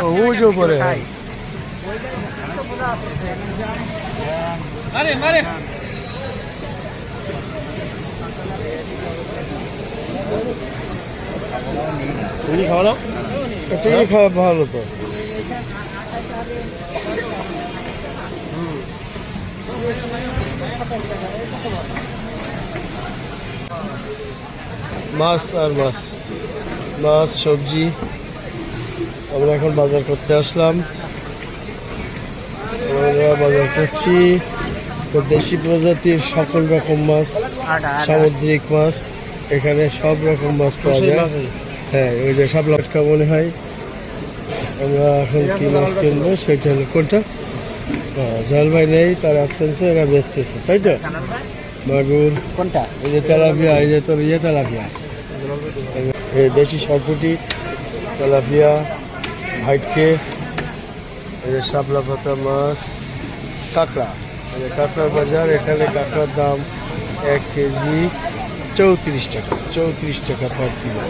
ওই যে উপরে চিংড়ি খাওয়া না, চিংড়ি খাওয়া ভালো তো। মাছ আর মাছ, মাছ সবজি। আমরা এখন বাজার করতে আসলাম, আমরা বাজার করছি তো দেশি প্রজাতির সকল রকম মাছ, সামুদ্রিক মাছ, এখানে সব রকম মাছ পাওয়া যায়। হ্যাঁ, ওই যে সব লটকা মনে হয়। আমরা এখন কি মাছ কিনবো সেটা হলো কোনটা, জল ভাই নেই, তার অ্যাবসেন্সে এরা বেচতেছে, তাই তো। মাগুর কোনটা, এই যে তেলাপিয়া, এই যে তোর ইয়ে তেলাপিয়া, এই দেশি সরপুটি, তেলাপিয়া, ভাইটকে, এই যে শাপলা পাতা মাছ, কাঁকড়া। এই যে কাঁকড়ার বাজার, এখানে কাঁকড়ার দাম 1 কেজি 34 টাকা, 34 টাকা পার কিলো।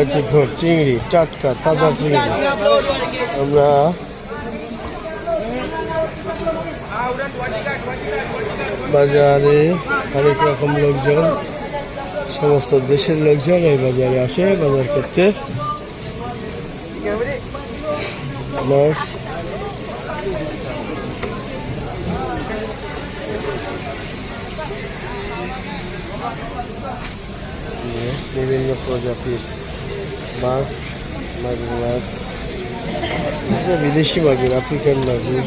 34 চিংড়ি, টাটকা তাজা চিংড়ি। আমরা বাজারে অনেক রকম লোকজন, সমস্ত দেশের লোকজন এই বাজারে আসে বাজার করতে। মাছ বিভিন্ন প্রজাতির মাছ, মাগুর মাছ, বিদেশি মাগুর, আফ্রিকান মাগুর।